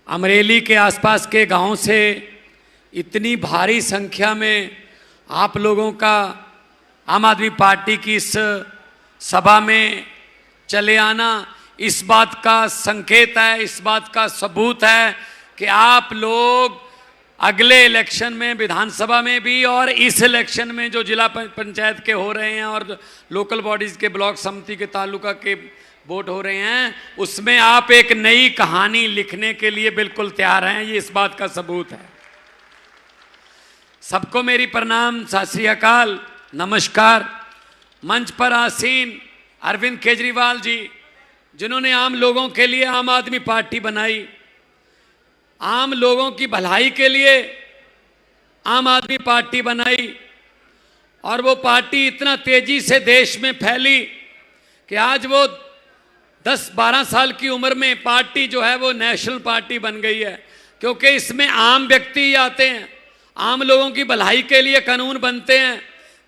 अमरेली के आसपास के गांव से इतनी भारी संख्या में आप लोगों का आम आदमी पार्टी की इस सभा में चले आना इस बात का संकेत है, इस बात का सबूत है कि आप लोग अगले इलेक्शन में विधानसभा में भी और इस इलेक्शन में जो जिला पंचायत के हो रहे हैं और लोकल बॉडीज के ब्लॉक समिति के तालुका के वोट हो रहे हैं, उसमें आप एक नई कहानी लिखने के लिए बिल्कुल तैयार हैं। ये इस बात का सबूत है। सबको मेरी प्रणाम, सत श्री अकाल, नमस्कार। मंच पर आसीन अरविंद केजरीवाल जी, जिन्होंने आम लोगों के लिए आम आदमी पार्टी बनाई, आम लोगों की भलाई के लिए आम आदमी पार्टी बनाई, और वो पार्टी इतना तेजी से देश में फैली कि आज वो 10-12 साल की उम्र में पार्टी जो है वो नेशनल पार्टी बन गई है। क्योंकि इसमें आम व्यक्ति आते हैं, आम लोगों की भलाई के लिए कानून बनते हैं।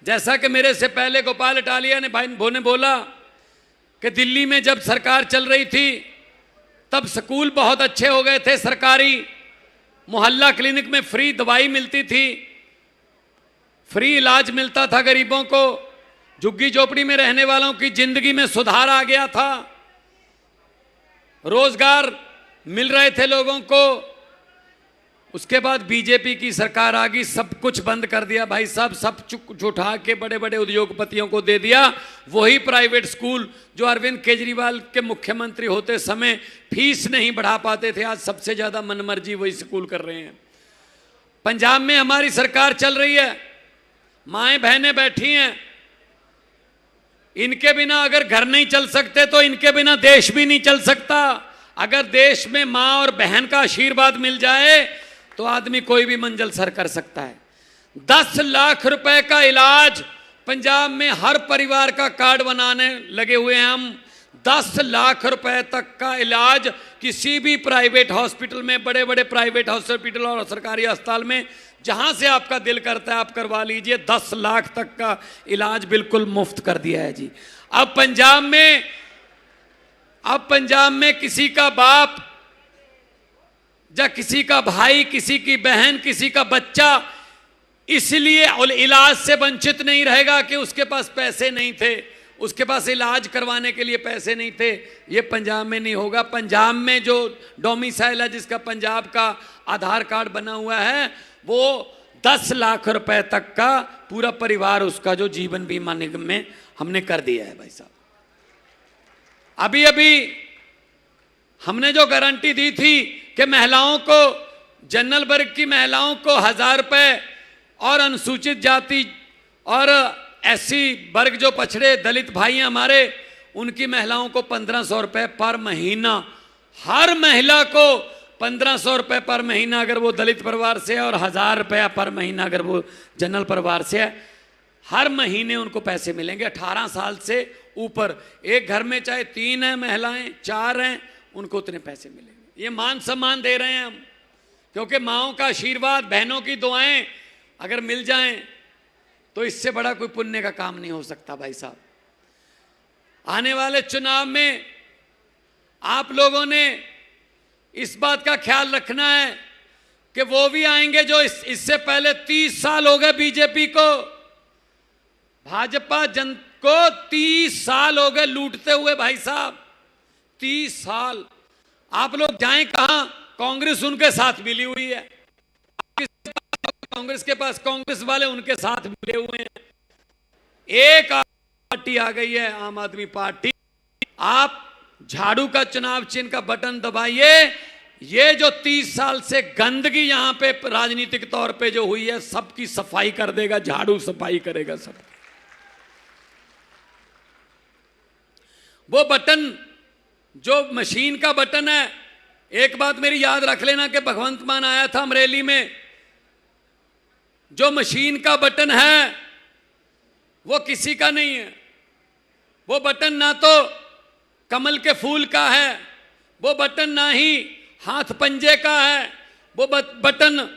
जैसा कि मेरे से पहले गोपाल इटालिया ने भाई बोला कि दिल्ली में जब सरकार चल रही थी तब स्कूल बहुत अच्छे हो गए थे, सरकारी मोहल्ला क्लिनिक में फ्री दवाई मिलती थी, फ्री इलाज मिलता था गरीबों को, झुग्गी झोपड़ी में रहने वालों की जिंदगी में सुधार आ गया था, रोजगार मिल रहे थे लोगों को। उसके बाद बीजेपी की सरकार आ गई, सब कुछ बंद कर दिया भाई साहब, सब उठा के बड़े बड़े उद्योगपतियों को दे दिया। वही प्राइवेट स्कूल जो अरविंद केजरीवाल के मुख्यमंत्री होते समय फीस नहीं बढ़ा पाते थे, आज सबसे ज्यादा मनमर्जी वही स्कूल कर रहे हैं। पंजाब में हमारी सरकार चल रही है, माएं बहनें बैठी हैं, इनके बिना अगर घर नहीं चल सकते तो इनके बिना देश भी नहीं चल सकता। अगर देश में मां और बहन का आशीर्वाद मिल जाए तो आदमी कोई भी मंजिल सर कर सकता है। 10 लाख रुपए का इलाज पंजाब में हर परिवार का कार्ड बनाने लगे हुए हैं हम। 10 लाख रुपए तक का इलाज किसी भी प्राइवेट हॉस्पिटल में, बड़े बड़े प्राइवेट हॉस्पिटल और सरकारी अस्पताल में, जहां से आपका दिल करता है आप करवा लीजिए। 10 लाख तक का इलाज बिल्कुल मुफ्त कर दिया है जी। अब पंजाब में किसी का बाप या किसी का भाई, किसी की बहन, किसी का बच्चा इसलिए इलाज से वंचित नहीं रहेगा कि उसके पास पैसे नहीं थे, उसके पास इलाज करवाने के लिए पैसे नहीं थे। ये पंजाब में नहीं होगा। पंजाब में जो डोमिसाइल है, जिसका पंजाब का आधार कार्ड बना हुआ है, वो 10 लाख रुपए तक का पूरा परिवार उसका जो जीवन बीमा निगम में हमने कर दिया है भाई साहब। अभी अभी हमने जो गारंटी दी थी कि महिलाओं को, जनरल वर्ग की महिलाओं को 1000 रुपए और अनुसूचित जाति और एससी वर्ग जो पछड़े दलित भाई हैं हमारे, उनकी महिलाओं को 1500 रुपए पर महीना, हर महिला को 1500 रुपए पर महीना अगर वो दलित परिवार से है, और 1000 रुपया पर महीना अगर वो जनरल परिवार से है, हर महीने उनको पैसे मिलेंगे 18 साल से ऊपर। एक घर में चाहे 3 हैं महिलाएं, 4 हैं, उनको उतने पैसे मिलेंगे। ये मान सम्मान दे रहे हैं हम, क्योंकि माओं का आशीर्वाद, बहनों की दुआएं अगर मिल जाएं तो इससे बड़ा कोई पुण्य का काम नहीं हो सकता भाई साहब। आने वाले चुनाव में आप लोगों ने इस बात का ख्याल रखना है कि वो भी आएंगे जो इससे पहले 30 साल हो गए बीजेपी को, भाजपा जन को 30 साल हो गए लूटते हुए भाई साहब। 30 साल आप लोग जाएं कहां? कांग्रेस उनके साथ मिली हुई है, कांग्रेस के पास कांग्रेस वाले उनके साथ मिले हुए हैं। एक पार्टी आ गई है, आम आदमी पार्टी। आप झाड़ू का चुनाव चिन्ह का बटन दबाइए, ये जो 30 साल से गंदगी यहां पे राजनीतिक तौर पे जो हुई है, सबकी सफाई कर देगा, झाड़ू सफाई करेगा सब। वो बटन जो मशीन का बटन है, एक बात मेरी याद रख लेना कि भगवंत मान आया था अमरेली में, जो मशीन का बटन है वो किसी का नहीं है। वो बटन ना तो कमल के फूल का है, वो बटन ना ही हाथ पंजे का है, वो बटन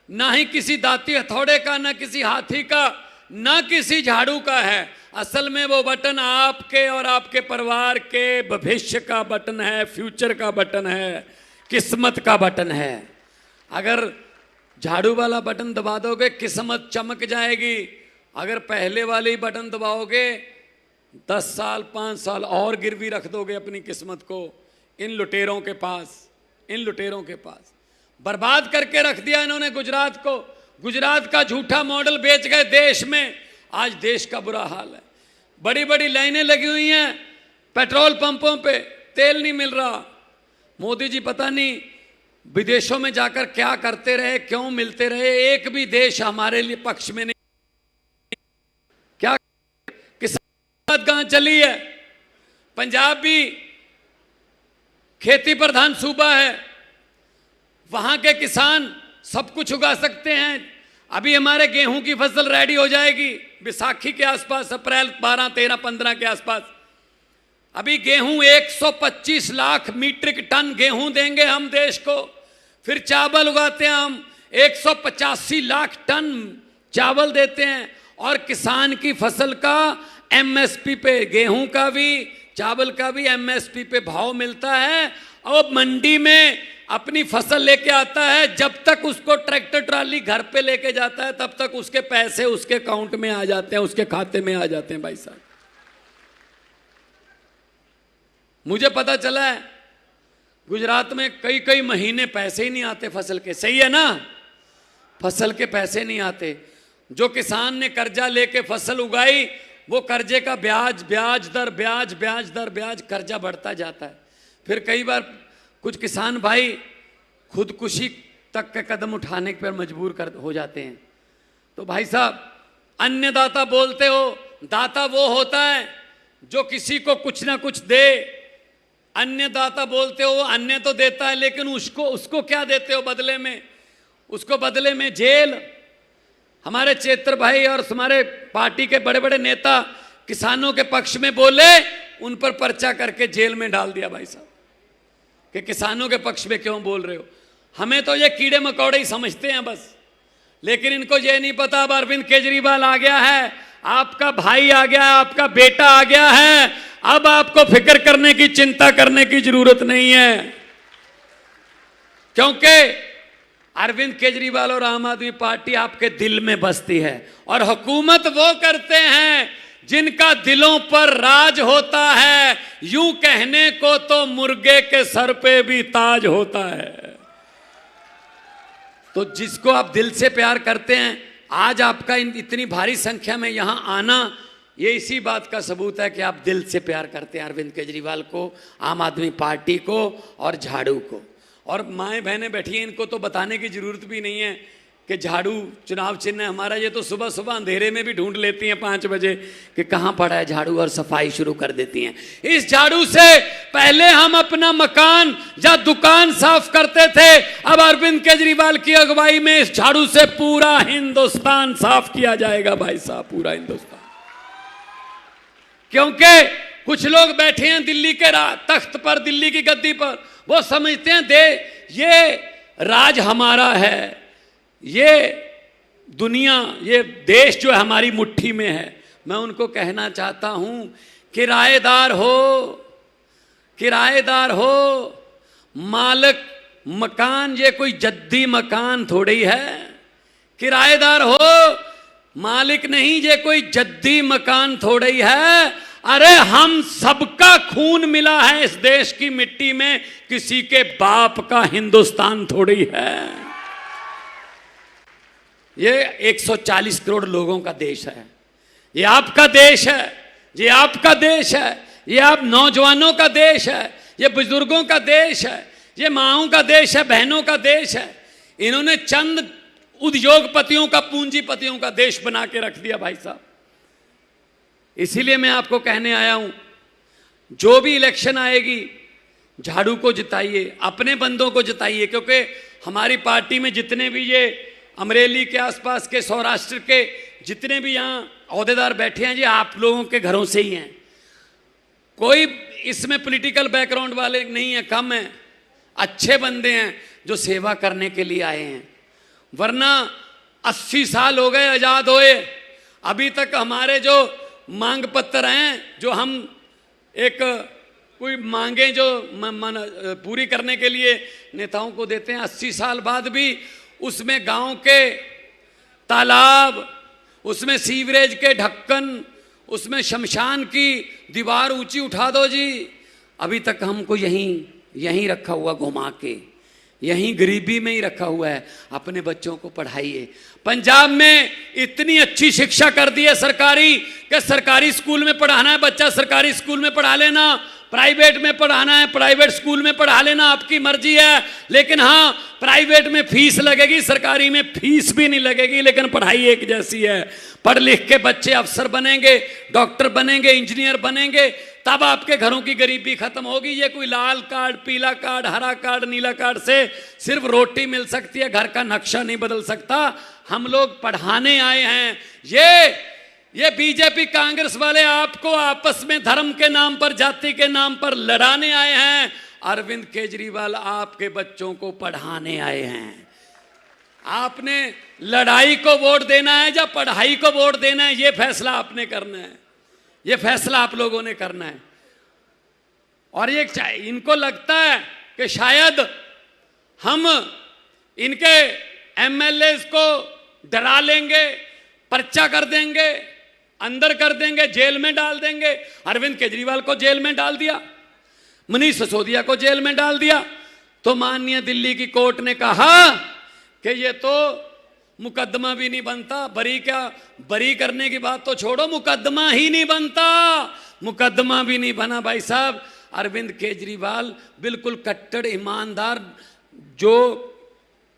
ना ही किसी दाती हथौड़े का, ना किसी हाथी का, ना किसी झाड़ू का है। असल में वो बटन आपके और आपके परिवार के भविष्य का बटन है, फ्यूचर का बटन है। किस्मत का बटन है। अगर झाड़ू वाला बटन दबा दोगे किस्मत चमक जाएगी, अगर पहले वाले ही बटन दबाओगे 10 साल 5 साल और गिरवी रख दोगे अपनी किस्मत को इन लुटेरों के पास। इन लुटेरों के पास बर्बाद करके रख दिया इन्होंने गुजरात को। गुजरात का झूठा मॉडल बेच गए देश में, आज देश का बुरा हाल है। बड़ी बड़ी लाइनें लगी हुई हैं पेट्रोल पंपों पे, तेल नहीं मिल रहा। मोदी जी पता नहीं विदेशों में जाकर क्या करते रहे, क्यों मिलते रहे, एक भी देश हमारे लिए पक्ष में नहीं। क्या किसान कहां चली है? पंजाब भी खेती प्रधान सूबा है, वहां के किसान सब कुछ उगा सकते हैं। अभी हमारे गेहूं की फसल रेडी हो जाएगी बैसाखी के आसपास, अप्रैल 12 13 15 के आसपास। अभी गेहूं 125 लाख मीट्रिक टन गेहूं देंगे हम देश को। फिर चावल उगाते हैं हम 185 लाख टन चावल देते हैं। और किसान की फसल का एमएसपी पे, गेहूं का भी चावल का भी एमएसपी पे भाव मिलता है। और मंडी में अपनी फसल लेके आता है, जब तक उसको ट्रैक्टर ट्राली घर पे लेके जाता है तब तक उसके पैसे उसके अकाउंट में आ जाते हैं, उसके खाते में आ जाते हैं। भाई साहब मुझे पता चला है गुजरात में कई कई महीने पैसे ही नहीं आते फसल के। सही है ना? फसल के पैसे नहीं आते। जो किसान ने कर्जा लेके फसल उगाई वो कर्जे का ब्याज ब्याज दर ब्याज ब्याज दर ब्याज कर्जा बढ़ता जाता है। फिर कई बार कुछ किसान भाई खुदकुशी तक के कदम उठाने पर मजबूर हो जाते हैं। तो भाई साहब अन्नदाता बोलते हो, दाता वो होता है जो किसी को कुछ ना कुछ दे। अन्नदाता बोलते हो, अन्न तो देता है लेकिन उसको क्या देते हो बदले में? उसको बदले में जेल। हमारे चेत्र भाई और हमारे पार्टी के बड़े बड़े नेता किसानों के पक्ष में बोले, उन पर पर्चा करके जेल में डाल दिया भाई साहब कि किसानों के पक्ष में क्यों बोल रहे हो। हमें तो ये कीड़े मकोड़े ही समझते हैं बस, लेकिन इनको ये नहीं पता अब अरविंद केजरीवाल आ गया है, आपका भाई आ गया है, आपका बेटा आ गया है। अब आपको फिक्र करने की, चिंता करने की जरूरत नहीं है, क्योंकि अरविंद केजरीवाल और आम आदमी पार्टी आपके दिल में बसती है। और हुकूमत वो करते हैं जिनका दिलों पर राज होता है। यूं कहने को तो मुर्गे के सर पे भी ताज होता है। तो जिसको आप दिल से प्यार करते हैं, आज आपका इतनी भारी संख्या में यहां आना, ये इसी बात का सबूत है कि आप दिल से प्यार करते हैं अरविंद केजरीवाल को, आम आदमी पार्टी को और झाड़ू को। और माएँ बहनें बैठी हैं, इनको तो बताने की जरूरत भी नहीं है कि झाड़ू चुनाव चिन्ह है हमारा। ये तो सुबह सुबह अंधेरे में भी ढूंढ लेती हैं 5 बजे कि कहाँ पड़ा है झाड़ू, और सफाई शुरू कर देती हैं। इस झाड़ू से पहले हम अपना मकान या दुकान साफ करते थे, अब अरविंद केजरीवाल की अगुवाई में इस झाड़ू से पूरा हिंदुस्तान साफ किया जाएगा भाई साहब, पूरा हिंदुस्तान। क्योंकि कुछ लोग बैठे हैं दिल्ली के तख्त पर, दिल्ली की गद्दी पर, वो समझते हैं ये राज हमारा है, ये दुनिया, ये देश जो है हमारी मुट्ठी में है। मैं उनको कहना चाहता हूं, किराएदार हो, किराएदार हो, मालिक मकान ये कोई जद्दी मकान थोड़ी है। किराएदार हो, मालिक नहीं, ये कोई जद्दी मकान थोड़ी है। अरे हम सबका खून मिला है इस देश की मिट्टी में, किसी के बाप का हिंदुस्तान थोड़ी है। ये 140 करोड़ लोगों का देश है, ये आपका देश है, ये आपका देश है, ये आप नौजवानों का देश है, ये बुजुर्गों का देश है, ये माँओं का देश है, बहनों का देश है। इन्होंने चंद उद्योगपतियों का, पूंजीपतियों का देश बना के रख दिया भाई साहब। इसीलिए मैं आपको कहने आया हूं, जो भी इलेक्शन आएगी झाड़ू को जिताइए, अपने बंदों को जिताइए। क्योंकि हमारी पार्टी में जितने भी ये अमरेली के आसपास के, सौराष्ट्र के जितने भी यहाँ ओहदेदार बैठे हैं, ये आप लोगों के घरों से ही हैं। कोई इसमें पॉलिटिकल बैकग्राउंड वाले नहीं है, कम है, अच्छे बंदे हैं जो सेवा करने के लिए आए हैं। वरना 80 साल हो गए आजाद होए, अभी तक हमारे जो मांग पत्र हैं, जो हम एक कोई मांगे जो पूरी करने के लिए नेताओं को देते हैं। 80 साल बाद भी उसमें गांव के तालाब, उसमें सीवरेज के ढक्कन, उसमें शमशान की दीवार ऊंची उठा दो जी, अभी तक हमको यहीं रखा हुआ घुमा के, यहीं गरीबी में ही रखा हुआ है। अपने बच्चों को पढ़ाइए। पंजाब में इतनी अच्छी शिक्षा कर दी है सरकारी, कि सरकारी स्कूल में पढ़ाना है बच्चा सरकारी स्कूल में पढ़ा लेना, प्राइवेट में पढ़ाना है प्राइवेट स्कूल में पढ़ा लेना, आपकी मर्जी है। लेकिन हाँ, प्राइवेट में फीस लगेगी, सरकारी में फीस भी नहीं लगेगी, लेकिन पढ़ाई एक जैसी है। पढ़ लिख के बच्चे अफसर बनेंगे, डॉक्टर बनेंगे, इंजीनियर बनेंगे, तब आपके घरों की गरीबी खत्म होगी। ये कोई लाल कार्ड, पीला कार्ड, हरा कार्ड, नीला कार्ड से सिर्फ रोटी मिल सकती है, घर का नक्शा नहीं बदल सकता। हम लोग पढ़ाने आए हैं। ये बीजेपी कांग्रेस वाले आपको आपस में धर्म के नाम पर, जाति के नाम पर लड़ाने आए हैं। अरविंद केजरीवाल आपके बच्चों को पढ़ाने आए हैं। आपने लड़ाई को वोट देना है या पढ़ाई को वोट देना है, ये फैसला आपने करना है, ये फैसला आप लोगों ने करना है। और ये इनको लगता है कि शायद हम इनके एमएलए को डरा लेंगे, पर्चा कर देंगे, अंदर कर देंगे, जेल में डाल देंगे। अरविंद केजरीवाल को जेल में डाल दिया, मनीष सिसोदिया को जेल में डाल दिया, तो माननीय दिल्ली की कोर्ट ने कहा कि ये तो मुकदमा भी नहीं बनता। बरी करने की बात तो छोड़ो, मुकदमा ही नहीं बनता, मुकदमा भी नहीं बना। भाई साहब, अरविंद केजरीवाल बिल्कुल कट्टर ईमानदार, जो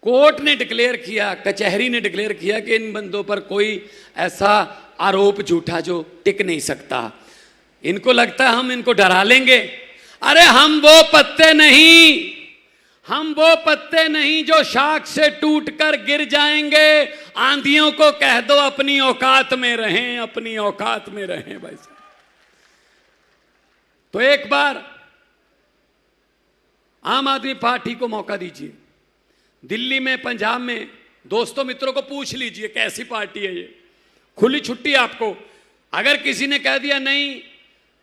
कोर्ट ने डिक्लेयर किया, कचहरी ने डिक्लेयर किया कि इन बंदों पर कोई ऐसा आरोप झूठा जो टिक नहीं सकता। इनको लगता है हम इनको डरा लेंगे। अरे हम वो पत्ते नहीं जो शाख से टूटकर गिर जाएंगे। आंधियों को कह दो अपनी औकात में रहें, अपनी औकात में रहें भाई साहब। तो एक बार आम आदमी पार्टी को मौका दीजिए। दिल्ली में, पंजाब में दोस्तों मित्रों को पूछ लीजिए कैसी पार्टी है ये। खुली छुट्टी आपको। अगर किसी ने कह दिया नहीं,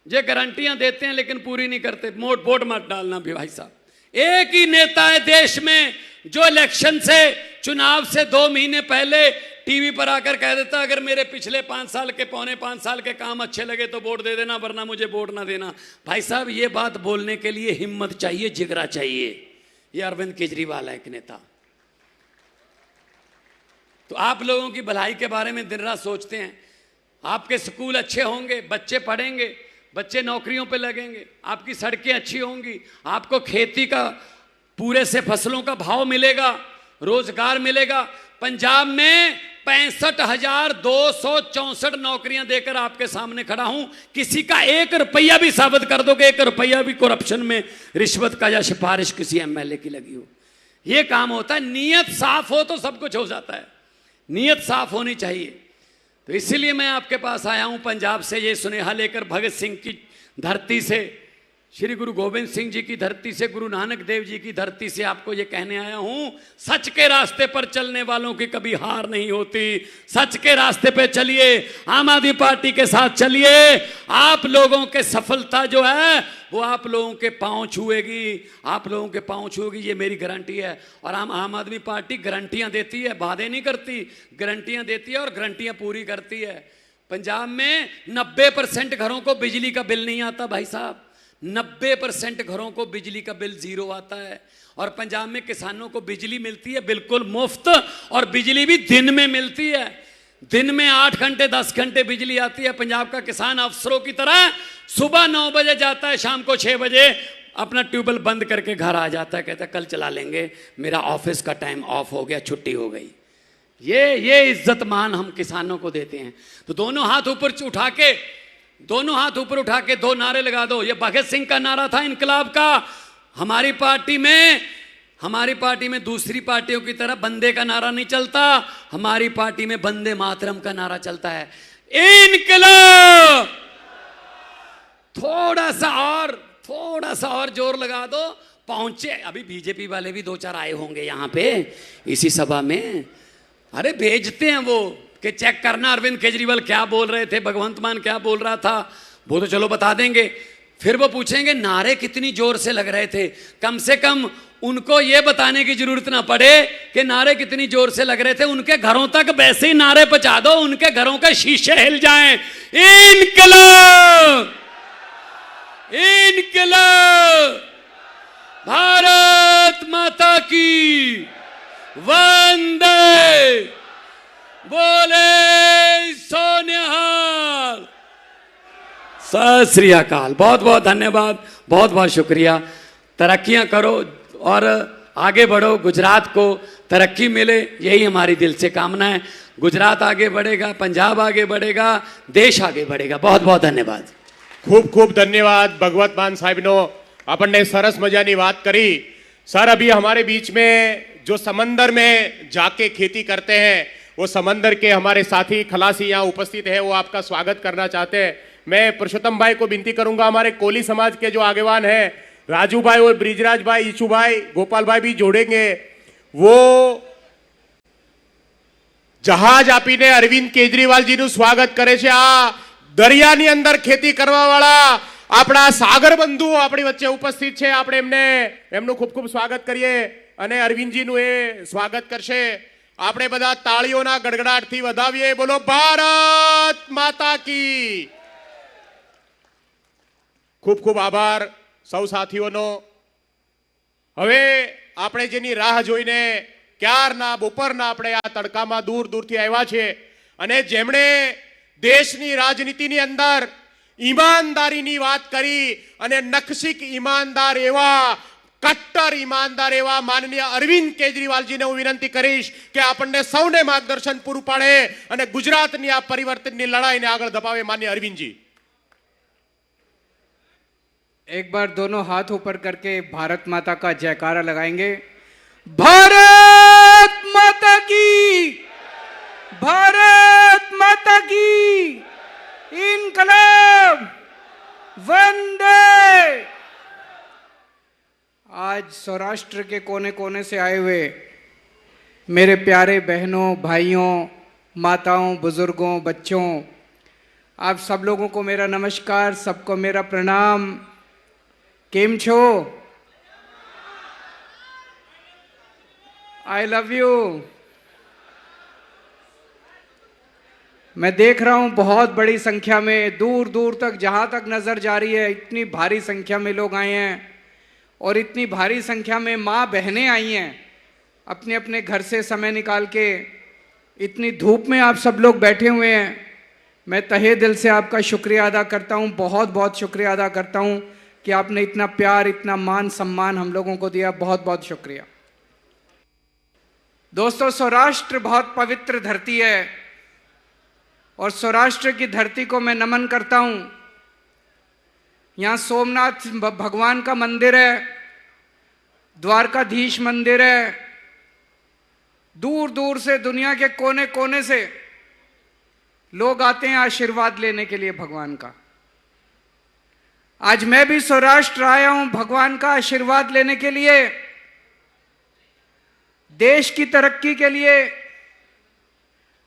ये गारंटियां देते हैं लेकिन पूरी नहीं करते, वोट मत डालना भी भाई साहब। एक ही नेता है देश में जो इलेक्शन से, चुनाव से 2 महीने पहले टीवी पर आकर कह देता अगर मेरे पिछले 5 साल के, पौने 5 साल के काम अच्छे लगे तो वोट दे देना, वरना मुझे वोट ना देना। भाई साहब, ये बात बोलने के लिए हिम्मत चाहिए, जिगरा चाहिए। ये अरविंद केजरीवाल है एक नेता। तो आप लोगों की भलाई के बारे में दिन रात सोचते हैं। आपके स्कूल अच्छे होंगे, बच्चे पढ़ेंगे, बच्चे नौकरियों पे लगेंगे, आपकी सड़कें अच्छी होंगी, आपको खेती का, पूरे से फसलों का भाव मिलेगा, रोजगार मिलेगा। पंजाब में 65,264 नौकरियां देकर आपके सामने खड़ा हूं। किसी का 1 रुपया भी साबित कर दो कि 1 रुपया भी करप्शन में, रिश्वत का या सिफारिश किसी एमएलए की लगी हो। यह काम होता है। नीयत साफ हो तो सब कुछ हो जाता है। नीयत साफ होनी चाहिए। तो इसीलिए मैं आपके पास आया हूं पंजाब से, ये सुनेहा लेकर, भगत सिंह की धरती से, श्री गुरु गोविंद सिंह जी की धरती से, गुरु नानक देव जी की धरती से आपको ये कहने आया हूं, सच के रास्ते पर चलने वालों की कभी हार नहीं होती। सच के रास्ते पे चलिए, आम आदमी पार्टी के साथ चलिए। आप लोगों के सफलता जो है वो आप लोगों के पांव छुएगी, आप लोगों के पांव छुएगी, ये मेरी गारंटी है। और आम आदमी पार्टी गारंटियां देती है, वादे नहीं करती, गारंटियां देती है और गारंटियां पूरी करती है। पंजाब में 90% घरों को बिजली का बिल नहीं आता भाई साहब। 90% घरों को बिजली का बिल 0 आता है। और पंजाब में किसानों को बिजली मिलती है बिल्कुल मुफ्त, और बिजली भी दिन में मिलती है। दिन में 8 घंटे 10 घंटे बिजली आती है। पंजाब का किसान अफसरों की तरह सुबह 9 बजे जाता है, शाम को 6 बजे अपना ट्यूबवेल बंद करके घर आ जाता है, कहता है कल चला लेंगे, मेरा ऑफिस का टाइम ऑफ हो गया, छुट्टी हो गई। ये इज्जत मान हम किसानों को देते हैं। तो दोनों हाथ ऊपर उठा के 2 नारे लगा दो। ये भगत सिंह का नारा था इनकलाब का। हमारी पार्टी में दूसरी पार्टियों की तरह बंदे का नारा नहीं चलता। हमारी पार्टी में वंदे मातरम का नारा चलता है। इनकलाब। थोड़ा सा और जोर लगा दो। पहुंचे, अभी बीजेपी वाले भी 2-4 आए होंगे यहां पे इसी सभा में। अरे भेजते हैं वो कि चेक करना अरविंद केजरीवाल क्या बोल रहे थे, भगवंत मान क्या बोल रहा था, वो तो चलो बता देंगे। फिर वो पूछेंगे नारे कितनी जोर से लग रहे थे। कम से कम उनको ये बताने की जरूरत ना पड़े कि नारे कितनी जोर से लग रहे थे, उनके घरों तक वैसे ही नारे पहुंचा दो, उनके घरों के शीशे हिल जाएं। इनकलाब, इनकलाब, भारत माता की वंदे, बोले सोनिहाल, सत श्री अकाल। बहुत बहुत धन्यवाद, बहुत बहुत शुक्रिया। तरक्कियां करो और आगे बढ़ो, गुजरात को तरक्की मिले, यही हमारी दिल से कामना है। गुजरात आगे बढ़ेगा, पंजाब आगे बढ़ेगा, देश आगे बढ़ेगा। बहुत बहुत धन्यवाद। खूब खूब धन्यवाद भगवत मान साहब नो, આપણને સરસ મજાની વાત કરી। सर अभी हमारे बीच में जो समंदर में जाके खेती करते हैं, वो समंदर के हमारे साथी खलासी यहाँ उपस्थित है, वो आपका स्वागत करना चाहते हैं। मैं पुरुषोत्तम भाई को विनती करूंगा, हमारे कोली समाज के जो आगेवान हैं, राजू भाई और ब्रिजराज भाई, ईशु भाई, गोपाल भाई भी जोड़ेंगे। वो जहाज आपीने अरविंद केजरीवाल जी નું સ્વાગત કરે છે। આ દરિયાની અંદર खेती કરવા વાળા આપણા સાગર બંધુ આપણી વચ્ચે ઉપસ્થિત છે। આપણે એમનું ખૂબ ખૂબ સ્વાગત કરીએ અને અરવિંદજીનું એ સ્વાગત કરશે। આપણે બધા તાળીઓના ગડગડાટથી વધાવીએ। બોલો ભારત માતા की। ખૂબ ખૂબ આભાર સૌ સાથીઓનો। હવે આપણે જેની રાહ જોઈને ક્યારના બપોરના આપણે આ તડકામાં દૂર દૂરથી આવ્યા છે અને જેમણે દેશની રાજનીતિની અંદર ઈમાનદારીની વાત કરી અને નખશીક ઈમાનદાર એવા કટ્ટર ઈમાનદાર એવા માનનીય અરવિંદ કેજરીવાલજીને હું વિનંતી કરીશ કે આપણને સૌને માર્ગદર્શન પૂરું પાડે અને ગુજરાતની આ પરિવર્તનની લડાઈને આગળ ધપાવે। માનનીય અરવિંદજી, एक बार दोनों हाथ ऊपर करके भारत माता का जयकारा लगाएंगे। भारत माता की, भारत माता की, इनकलाब, वंदे। आज सौराष्ट्र के कोने कोने से आए हुए मेरे प्यारे बहनों, भाइयों, माताओं, बुजुर्गों, बच्चों, आप सब लोगों को मेरा नमस्कार, सबको मेरा प्रणाम। केम छो? I love you. मैं देख रहा हूं बहुत बड़ी संख्या में, दूर दूर तक, जहां तक नजर जा रही है, इतनी भारी संख्या में लोग आए हैं और इतनी भारी संख्या में माँ बहनें आई हैं अपने अपने घर से समय निकाल के। इतनी धूप में आप सब लोग बैठे हुए हैं। मैं तहे दिल से आपका शुक्रिया अदा करता हूं, बहुत बहुत शुक्रिया अदा करता हूं कि आपने इतना प्यार, इतना मान सम्मान हम लोगों को दिया। बहुत बहुत शुक्रिया। दोस्तों, सौराष्ट्र बहुत पवित्र धरती है और सौराष्ट्र की धरती को मैं नमन करता हूं। यहां सोमनाथ भगवान का मंदिर है, द्वारकाधीश मंदिर है। दूर दूर से, दुनिया के कोने कोने से लोग आते हैं आशीर्वाद लेने के लिए भगवान का। आज मैं भी सौराष्ट्र आया हूं भगवान का आशीर्वाद लेने के लिए, देश की तरक्की के लिए,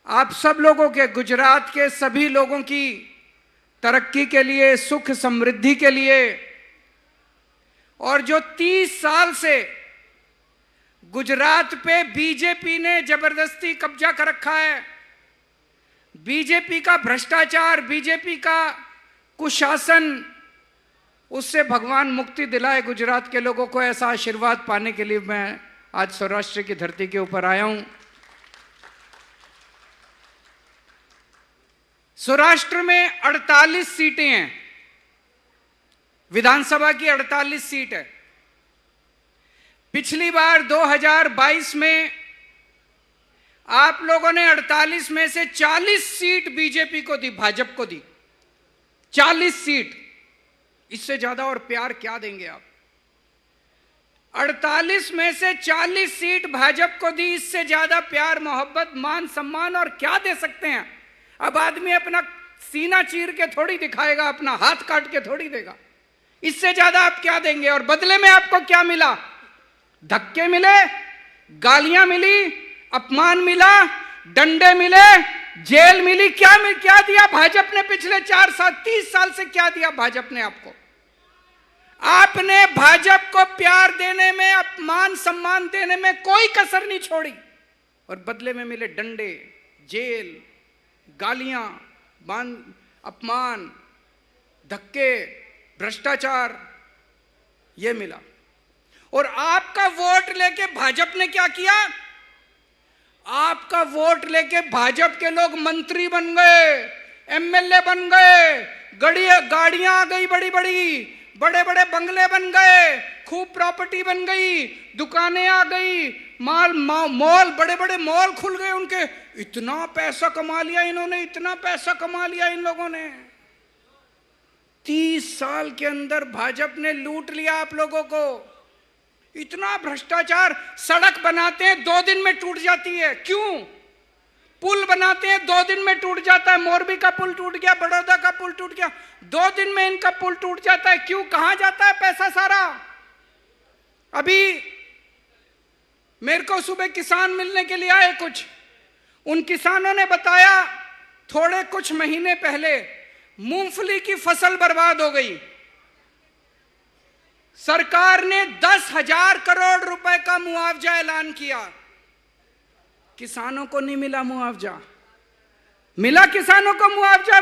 आप सब लोगों के, गुजरात के सभी लोगों की तरक्की के लिए, सुख समृद्धि के लिए। और जो 30 साल से गुजरात पे बीजेपी ने जबरदस्ती कब्जा कर रखा है, बीजेपी का भ्रष्टाचार, बीजेपी का कुशासन, उससे भगवान मुक्ति दिलाए गुजरात के लोगों को। ऐसा आशीर्वाद पाने के लिए मैं आज सौराष्ट्र की धरती के ऊपर आया हूं। सौराष्ट्र में 48 सीटें हैं, विधानसभा की 48 सीट है। पिछली बार 2022 में आप लोगों ने 48 में से 40 सीट बीजेपी को दी, भाजपा को दी 40 सीट। इससे ज्यादा और प्यार क्या देंगे आप? 48 में से 40 सीट भाजपा को दी, इससे ज्यादा प्यार, मोहब्बत, मान सम्मान और क्या दे सकते हैं? अब आदमी अपना सीना चीर के थोड़ी दिखाएगा, अपना हाथ काट के थोड़ी देगा। इससे ज्यादा आप क्या देंगे? और बदले में आपको क्या मिला? धक्के मिले, गालियां मिली, अपमान मिला, डंडे मिले, जेल मिली। क्या दिया भाजपा ने? पिछले 4 साल 30 साल से क्या दिया भाजपा ने आपको? आपने भाजपा को प्यार देने में, अपमान सम्मान देने में कोई कसर नहीं छोड़ी, और बदले में मिले डंडे, जेल, गालियां, अपमान, धक्के, भ्रष्टाचार, ये मिला। और आपका वोट लेके भाजपा ने क्या किया? आपका वोट लेके भाजपा के लोग मंत्री बन गए, एमएलए बन गए, गाड़ियां आ गई बड़ी बड़ी, बड़े बड़े बंगले बन गए, खूब प्रॉपर्टी बन गई, दुकानें आ गई, मॉल, बड़े बड़े मॉल खुल गए उनके। इतना पैसा कमा लिया इन्होंने, इतना पैसा कमा लिया इन लोगों ने। 30 साल के अंदर भाजपा ने लूट लिया आप लोगों को। इतना भ्रष्टाचार, सड़क बनाते हैं 2 दिन में टूट जाती है, क्यों? पुल बनाते हैं 2 दिन में टूट जाता है, मोरबी का पुल टूट गया, बड़ौदा का पुल टूट गया, 2 दिन में इनका पुल टूट जाता है, क्यों? कहां जाता है पैसा सारा? अभी मेरे को सुबह किसान मिलने के लिए आए कुछ, उन किसानों ने बताया थोड़े कुछ महीने पहले मूंगफली की फसल बर्बाद हो गई। सरकार ने 10,000 करोड़ रुपए का मुआवजा ऐलान किया, किसानों को नहीं मिला मुआवजा। मिला किसानों को मुआवजा?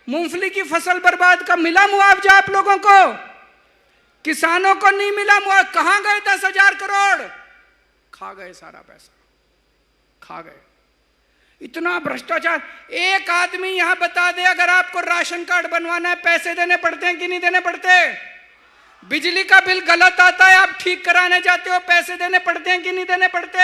मूंगफली की फसल बर्बाद का मिला मुआवजा आप लोगों को? किसानों को नहीं मिला मुआवजा। कहां गए 10,000 करोड़? खा गए, सारा पैसा खा गए। इतना भ्रष्टाचार। एक आदमी यहां बता दे, अगर आपको राशन कार्ड बनवाना है पैसे देने पड़ते हैं कि नहीं देने पड़ते? बिजली का बिल गलत आता है, आप ठीक कराने जाते हो, पैसे देने पड़ते हैं कि नहीं देने पड़ते?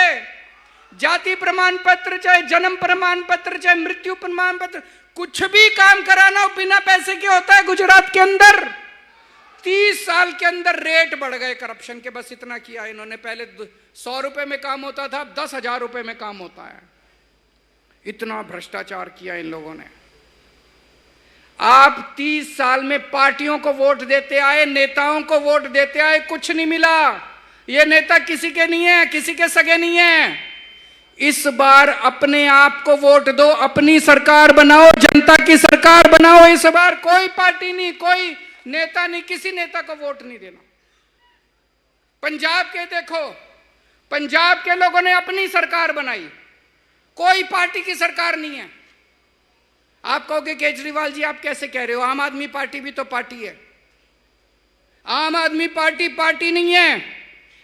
जाति प्रमाण पत्र, चाहे जन्म प्रमाण पत्र, चाहे मृत्यु प्रमाण पत्र, कुछ भी काम कराना हो बिना पैसे के होता है गुजरात के अंदर। 30 साल के अंदर रेट बढ़ गए करप्शन के, बस इतना किया इन्होंने। पहले 100 रुपए में काम होता था, अब 10,000 रुपए में काम होता है। इतना भ्रष्टाचार किया इन लोगों ने। आप 30 साल में पार्टियों को वोट देते आए, नेताओं को वोट देते आए, कुछ नहीं मिला। ये नेता किसी के नहीं है, किसी के सगे नहीं है। इस बार अपने आप को वोट दो, अपनी सरकार बनाओ, जनता की सरकार बनाओ। इस बार कोई पार्टी नहीं, कोई नेता नहीं, किसी नेता को वोट नहीं देना। पंजाब के देखो, पंजाब के लोगों ने अपनी सरकार बनाई, कोई पार्टी की सरकार नहीं है। आप कहोगे केजरीवाल जी आप कैसे कह रहे हो? आम आदमी पार्टी भी तो पार्टी है। आम आदमी पार्टी पार्टी नहीं है।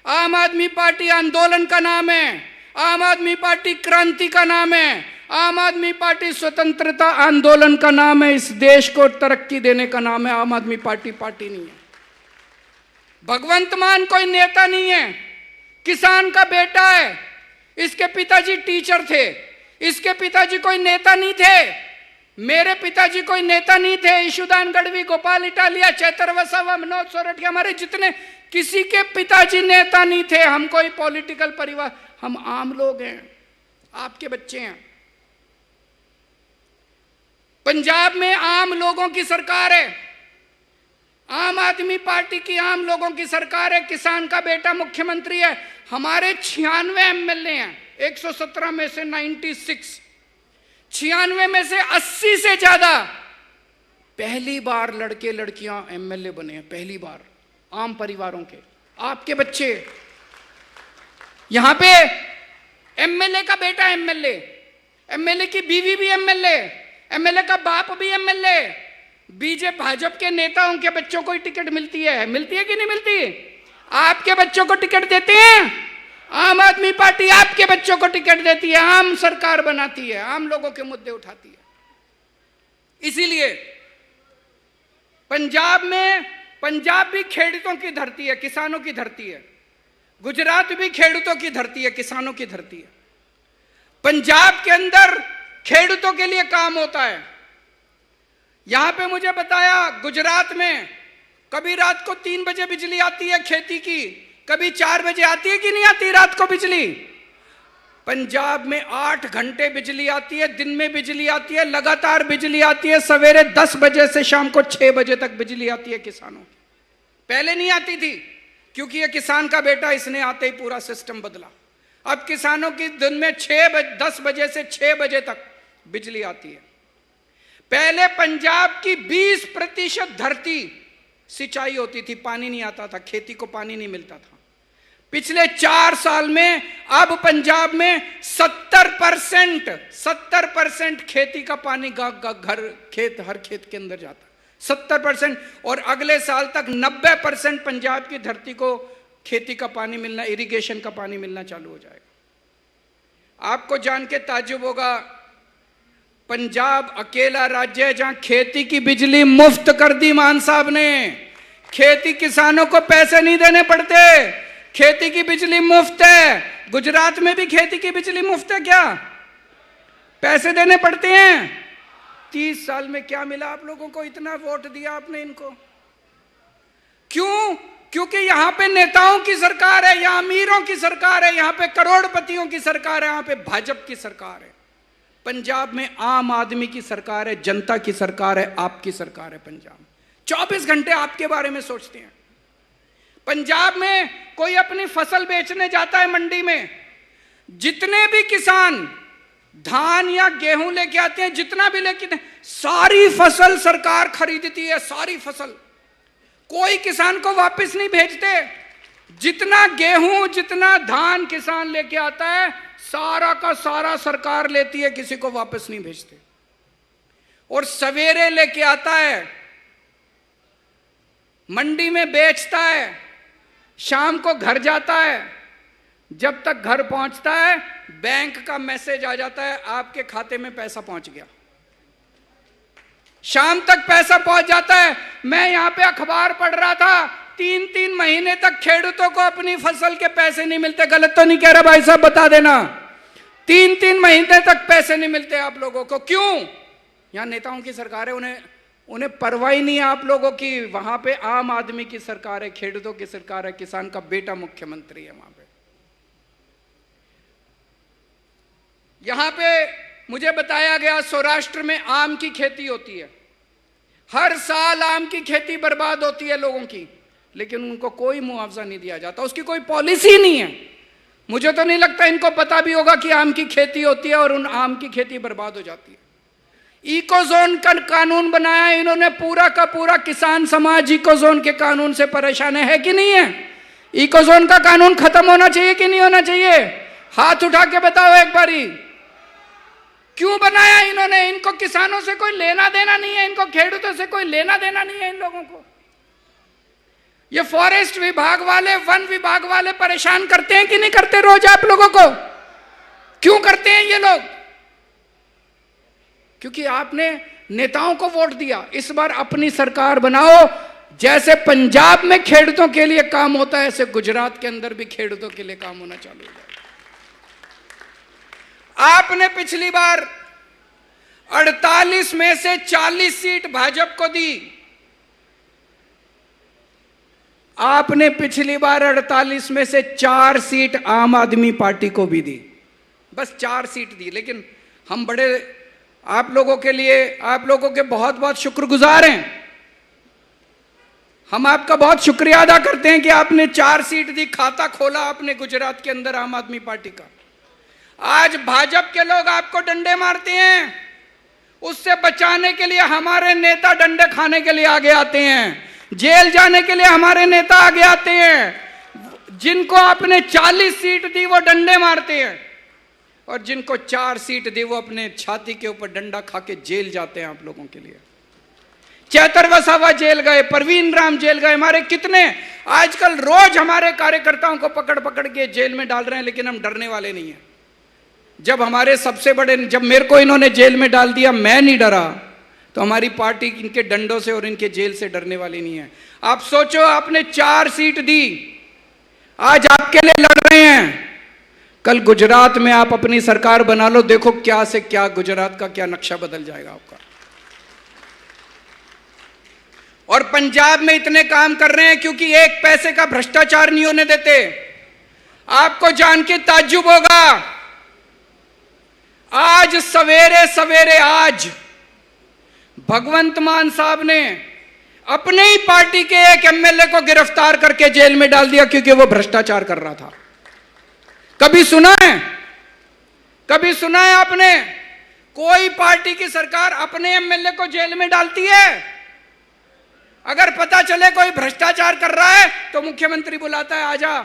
आम आदमी पार्टी आंदोलन का नाम है। आम आदमी पार्टी क्रांति का नाम है। आम आदमी पार्टी स्वतंत्रता आंदोलन का नाम है। इस देश को तरक्की देने का नाम है। आम आदमी पार्टी पार्टी नहीं है। भगवंत मान कोई नेता नहीं है, किसान का बेटा है। इसके पिताजी टीचर थे, इसके पिताजी कोई नेता नहीं थे। मेरे पिताजी कोई नेता नहीं थे। ईशुदान गढ़वी, गोपाल इटालिया, चैतर वसावा, मनोज सोरठिया, हमारे जितने, किसी के पिताजी नेता नहीं थे। हम कोई पॉलिटिकल परिवार, हम आम लोग हैं, आपके बच्चे हैं। पंजाब में आम लोगों की सरकार है, आम आदमी पार्टी की आम लोगों की सरकार है। किसान का बेटा मुख्यमंत्री है। हमारे 96 एमएलए हैं, 117 में से 96, 96 में से 80 से ज्यादा पहली बार लड़के लड़कियां एमएलए बने हैं, पहली बार, आम परिवारों के, आपके बच्चे। यहां पे एमएलए का बेटा एमएलए, एमएलए की बीवी भी एमएलए, एमएलए का बाप भी एमएलए। बीजेपी भाजपा के नेताओं के बच्चों को ही टिकट मिलती है कि नहीं मिलती? आपके बच्चों को टिकट देते हैं? आम आदमी पार्टी आपके बच्चों को टिकट देती है, आम सरकार बनाती है, आम लोगों के मुद्दे उठाती है। इसीलिए पंजाब में, पंजाब भी खेडूतों की धरती है, किसानों की धरती है। गुजरात भी खेडूतों की धरती है, किसानों की धरती है। पंजाब के अंदर खेडूतों के लिए काम होता है। यहां पे मुझे बताया, गुजरात में कभी रात को 3 बजे बिजली आती है खेती की, कभी 4 बजे आती है कि नहीं आती रात को बिजली? पंजाब में 8 घंटे बिजली आती है, दिन में बिजली आती है, लगातार बिजली आती है। सवेरे 10 बजे से शाम को 6 बजे तक बिजली आती है किसानों की। पहले नहीं आती थी, क्योंकि ये किसान का बेटा, इसने आते ही पूरा सिस्टम बदला। अब किसानों की दिन में 10 बजे से 6 बजे तक बिजली आती है। पहले पंजाब की 20% धरती सिंचाई होती थी, पानी नहीं आता था, खेती को पानी नहीं मिलता था। पिछले 4 साल में अब पंजाब में 70% खेती का पानी घर खेत हर खेत के अंदर जाता है, 70%। और अगले साल तक 90% पंजाब की धरती को खेती का पानी मिलना, इरिगेशन का पानी मिलना चालू हो जाएगा। आपको जान के ताज्जुब होगा, पंजाब अकेला राज्य है जहां खेती की बिजली मुफ्त कर दी मान साहब ने। खेती किसानों को पैसे नहीं देने पड़ते, खेती की बिजली मुफ्त है। गुजरात में भी खेती की बिजली मुफ्त है क्या? पैसे देने पड़ते हैं। 30 साल में क्या मिला आप लोगों को? इतना वोट दिया आपने इनको, क्यों? क्योंकि यहां पे नेताओं की सरकार है, यहां अमीरों की सरकार है, यहां पे करोड़पतियों की सरकार है, यहां पे भाजपा की सरकार है। पंजाब में आम आदमी की सरकार है, जनता की सरकार है, आपकी सरकार है। पंजाब 24 घंटे आपके बारे में सोचते हैं। पंजाब में कोई अपनी फसल बेचने जाता है मंडी में, जितने भी किसान धान या गेहूं लेके आते हैं, जितना भी लेके, सारी फसल सरकार खरीदती है, सारी फसल। कोई किसान को वापस नहीं भेजते। जितना गेहूं जितना धान किसान लेके आता है, सारा का सारा सरकार लेती है, किसी को वापस नहीं भेजते। और सवेरे लेके आता है, मंडी में बेचता है, शाम को घर जाता है। जब तक घर पहुंचता है, बैंक का मैसेज आ जाता है, आपके खाते में पैसा पहुंच गया। शाम तक पैसा पहुंच जाता है। मैं यहां पे अखबार पढ़ रहा था, 3-3 महीने तक खेडूतों को अपनी फसल के पैसे नहीं मिलते। गलत तो नहीं कह रहा भाई साहब, बता देना। 3-3 महीने तक पैसे नहीं मिलते आप लोगों को। क्यों? यहां नेताओं की सरकार है, उन्हें परवाह ही नहीं है आप लोगों की। वहां पे आम आदमी की सरकार है, खेडूतों की सरकार है, किसान का बेटा मुख्यमंत्री है वहां पे। यहां पे मुझे बताया गया, सौराष्ट्र में आम की खेती होती है, हर साल आम की खेती बर्बाद होती है लोगों की, लेकिन उनको कोई मुआवजा नहीं दिया जाता, उसकी कोई पॉलिसी नहीं है। मुझे तो नहीं लगता इनको पता भी होगा कि आम की खेती होती है और उन आम की खेती बर्बाद हो जाती है। इकोजोन का कानून बनाया इन्होंने, पूरा का पूरा किसान समाज इकोजोन के कानून से परेशान है कि नहीं है? इकोजोन का कानून खत्म होना चाहिए कि नहीं होना चाहिए? हाथ उठा के बताओ एक बारी। क्यों बनाया इन्होंने? इनको किसानों से कोई लेना देना नहीं है, इनको खेडूतों से कोई लेना देना नहीं है इन लोगों को। ये फॉरेस्ट विभाग वाले, वन विभाग वाले परेशान करते हैं कि नहीं करते रोज आप लोगों को? क्यों करते हैं ये लोग? क्योंकि आपने नेताओं को वोट दिया। इस बार अपनी सरकार बनाओ। जैसे पंजाब में खेडूतों के लिए काम होता है, ऐसे गुजरात के अंदर भी खेडूतों के लिए काम होना चालू हो जाए। आपने पिछली बार 48 में से 40 सीट भाजपा को दी। आपने पिछली बार 48 में से 4 सीट आम आदमी पार्टी को भी दी, बस 4 सीट दी। लेकिन हम बड़े आप लोगों के लिए, आप लोगों के बहुत बहुत शुक्रगुजार हैं। हम आपका बहुत शुक्रिया अदा करते हैं कि आपने 4 सीट दी, खाता खोला आपने गुजरात के अंदर आम आदमी पार्टी का। आज भाजपा के लोग आपको डंडे मारते हैं, उससे बचाने के लिए हमारे नेता डंडे खाने के लिए आगे आते हैं, जेल जाने के लिए हमारे नेता आगे आते हैं। जिनको आपने 40 सीट दी वो डंडे मारते हैं, और जिनको 4 सीट दी वो अपने छाती के ऊपर डंडा खा के जेल जाते हैं आप लोगों के लिए। चैतर वसावा जेल गए, परवीन राम जेल गए, हमारे कितने आजकल रोज हमारे कार्यकर्ताओं को पकड़ पकड़ के जेल में डाल रहे हैं, लेकिन हम डरने वाले नहीं हैं। जब हमारे सबसे बड़े, जब मेरे को इन्होंने जेल में डाल दिया, मैं नहीं डरा, तो हमारी पार्टी इनके डंडों से और इनके जेल से डरने वाली नहीं है। आप सोचो, आपने 4 सीट दी, आज आपके लिए लड़ रहे हैं। कल गुजरात में आप अपनी सरकार बना लो, देखो क्या से क्या गुजरात का क्या नक्शा बदल जाएगा आपका। और पंजाब में इतने काम कर रहे हैं क्योंकि एक पैसे का भ्रष्टाचार नहीं होने देते। आपको जान के ताज्जुब होगा, आज सवेरे सवेरे आज भगवंत मान साहब ने अपने ही पार्टी के एक एमएलए को गिरफ्तार करके जेल में डाल दिया क्योंकि वो भ्रष्टाचार कर रहा था। कभी सुना है? कभी सुना है आपने कोई पार्टी की सरकार अपने एमएलए को जेल में डालती है? अगर पता चले कोई भ्रष्टाचार कर रहा है तो मुख्यमंत्री बुलाता है, आजा,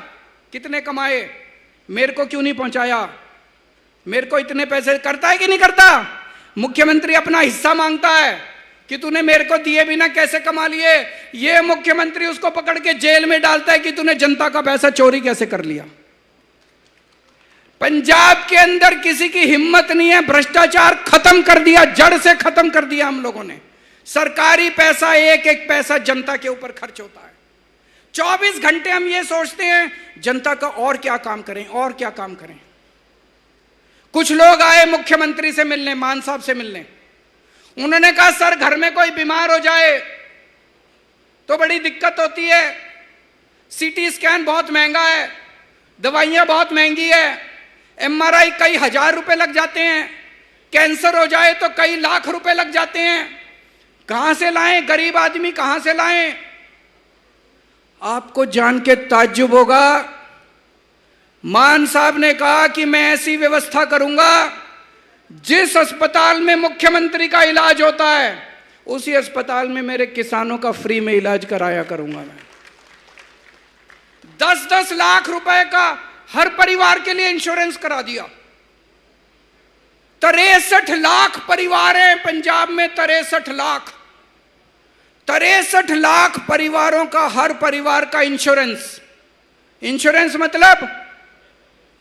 कितने कमाए, मेरे को क्यों नहीं पहुंचाया, मेरे को इतने पैसे, करता है कि नहीं करता? मुख्यमंत्री अपना हिस्सा मांगता है कि तूने मेरे को दिए बिना कैसे कमा लिए। ये मुख्यमंत्री उसको पकड़ के जेल में डालता है कि तूने जनता का पैसा चोरी कैसे कर लिया। पंजाब के अंदर किसी की हिम्मत नहीं है, भ्रष्टाचार खत्म कर दिया, जड़ से खत्म कर दिया हम लोगों ने। सरकारी पैसा, एक एक पैसा जनता के ऊपर खर्च होता है। 24 घंटे हम ये सोचते हैं जनता का और क्या काम करें, और क्या काम करें। कुछ लोग आए मुख्यमंत्री से मिलने, मान साहब से मिलने, उन्होंने कहा सर घर में कोई बीमार हो जाए तो बड़ी दिक्कत होती है, सीटी स्कैन बहुत महंगा है, दवाइयां बहुत महंगी है, एमआरआई कई हजार रुपए लग जाते हैं, कैंसर हो जाए तो कई लाख रुपए लग जाते हैं, कहां से लाएं, गरीब आदमी कहां से लाएं। आपको जान के ताज्जुब होगा, मान साहब ने कहा कि मैं ऐसी व्यवस्था करूंगा जिस अस्पताल में मुख्यमंत्री का इलाज होता है उसी अस्पताल में मेरे किसानों का फ्री में इलाज कराया करूंगा। मैं 10-10 लाख रुपए का हर परिवार के लिए इंश्योरेंस करा दिया। 63 लाख परिवार हैं पंजाब में, 63 लाख परिवारों का, हर परिवार का इंश्योरेंस। इंश्योरेंस मतलब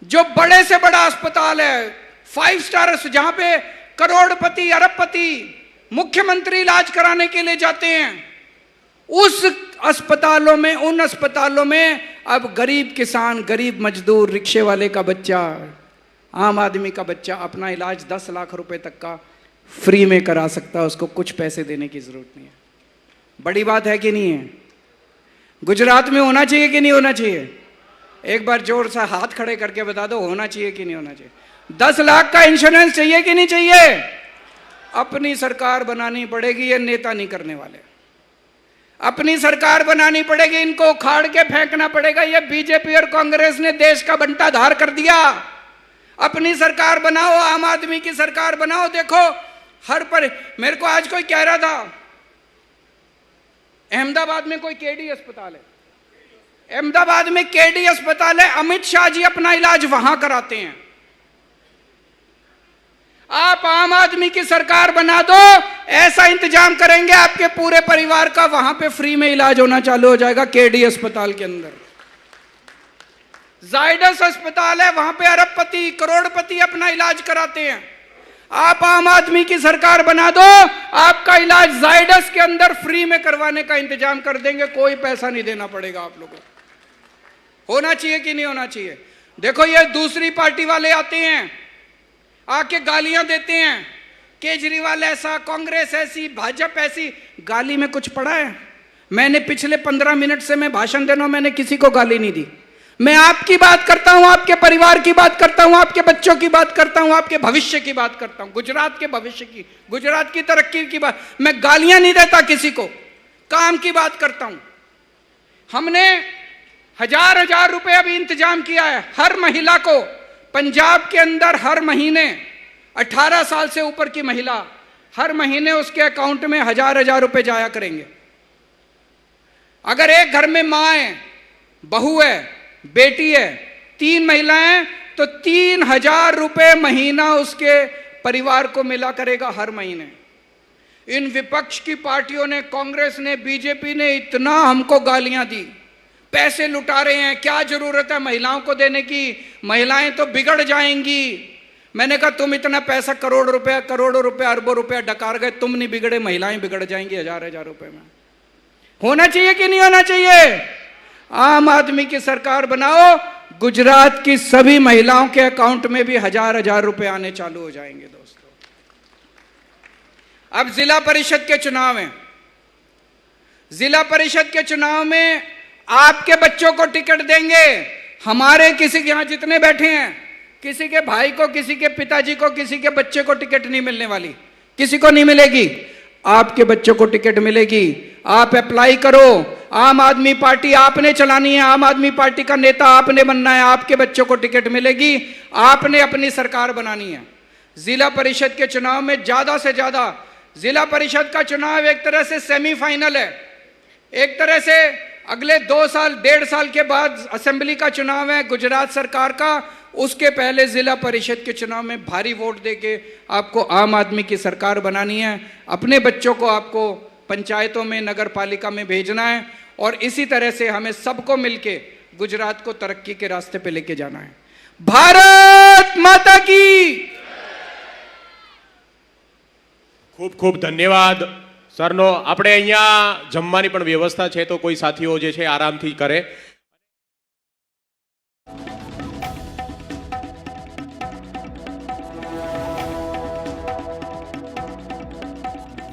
जो बड़े से बड़ा अस्पताल है, 5 स्टार, जहां पे करोड़पति अरबपति मुख्यमंत्री इलाज कराने के लिए जाते हैं, उस अस्पतालों में, उन अस्पतालों में अब गरीब किसान, गरीब मजदूर, रिक्शे वाले का बच्चा, आम आदमी का बच्चा अपना इलाज 10 लाख रुपए तक का फ्री में करा सकता है, उसको कुछ पैसे देने की जरूरत नहीं है। बड़ी बात है कि नहीं है? गुजरात में होना चाहिए कि नहीं होना चाहिए? एक बार जोर से हाथ खड़े करके बता दो, होना चाहिए कि नहीं होना चाहिए? 10 लाख का इंश्योरेंस चाहिए कि नहीं चाहिए? अपनी सरकार बनानी पड़ेगी, ये नेता नहीं करने वाले। अपनी सरकार बनानी पड़ेगी, इनको उखाड़ के फेंकना पड़ेगा। ये बीजेपी और कांग्रेस ने देश का बंटाधार कर दिया। अपनी सरकार बनाओ, आम आदमी की सरकार बनाओ। देखो हर पर, मेरे को आज कोई कह रहा था अहमदाबाद में कोई केडी अस्पताल है, अहमदाबाद में केडी अस्पताल है, अमित शाह जी अपना इलाज वहां कराते हैं। आप आम आदमी की सरकार बना दो, ऐसा इंतजाम करेंगे आपके पूरे परिवार का वहां पे फ्री में इलाज होना चालू हो जाएगा। केडी अस्पताल के अंदर जायडस अस्पताल है, वहां पे अरबपति करोड़पति अपना इलाज कराते हैं। आप आम आदमी की सरकार बना दो, आपका इलाज जायडस के अंदर फ्री में करवाने का इंतजाम कर देंगे, कोई पैसा नहीं देना पड़ेगा आप लोगों को। होना चाहिए कि नहीं होना चाहिए? देखो ये दूसरी पार्टी वाले आते हैं, आके गालियां देते हैं, केजरीवाल ऐसा, कांग्रेस ऐसी, भाजपा ऐसी। गाली में कुछ पड़ा है? मैंने पिछले 15 मिनट से मैं भाषण दे रहा हूं, मैंने किसी को गाली नहीं दी। मैं आपकी बात करता हूं, आपके परिवार की बात करता हूं, आपके बच्चों की बात करता हूं, आपके भविष्य की बात करता हूं, गुजरात के भविष्य की, गुजरात की तरक्की की बात। मैं गालियां नहीं देता किसी को, काम की बात करता हूं। हमने हजार रुपए अभी इंतजाम किया है हर महिला को। पंजाब के अंदर हर महीने 18 साल से ऊपर की महिला, हर महीने उसके अकाउंट में हजार रुपए जाया करेंगे। अगर एक घर में मां है, बहू है, बेटी है, 3 महिलाएं, तो 3000 रुपए महीना उसके परिवार को मिला करेगा हर महीने। इन विपक्ष की पार्टियों ने, कांग्रेस ने, बीजेपी ने इतना हमको गालियां दी, पैसे लुटा रहे हैं, क्या जरूरत है महिलाओं को देने की, महिलाएं तो बिगड़ जाएंगी। मैंने कहा तुम इतना पैसा, करोड़ों रुपए अरबों रुपया डकार गए, तुम नहीं बिगड़े, महिलाएं बिगड़ जाएंगी हजार रुपए में। होना चाहिए कि नहीं होना चाहिए? आम आदमी की सरकार बनाओ, गुजरात की सभी महिलाओं के अकाउंट में भी हजार रुपए आने चालू हो जाएंगे। दोस्तों अब जिला परिषद के चुनाव हैं। जिला परिषद के चुनाव में आपके बच्चों को टिकट देंगे। हमारे किसी के यहां जितने बैठे हैं, किसी के भाई को, किसी के पिताजी को, किसी के बच्चे को टिकट नहीं मिलने वाली, किसी को नहीं मिलेगी। आपके बच्चों को टिकट मिलेगी। आप अप्लाई करो। आम आदमी पार्टी आपने चलानी है, आम आदमी पार्टी का नेता आपने बनना है, आपके बच्चों को टिकट मिलेगी। आपने अपनी सरकार बनानी है। जिला परिषद के चुनाव में ज्यादा से ज्यादा, जिला परिषद का चुनाव एक तरह से सेमीफाइनल है। एक तरह से अगले 2 साल 1.5 साल के बाद असेंबली का चुनाव है गुजरात सरकार का, उसके पहले जिला परिषद के चुनाव में भारी वोट देके आपको आम आदमी की सरकार बनानी है। अपने बच्चों को आपको पंचायतों में, नगर पालिका में भेजना है और इसी तरह से हमें सबको मिलके गुजरात को तरक्की के रास्ते पे लेके जाना है। भारत माता की। ખૂબ ખૂબ ધન્યવાદ સરનો. આપણે અહીંયા જમવાની પણ વ્યવસ્થા છે, તો કોઈ સાથીઓ જે છે આરામથી કરે.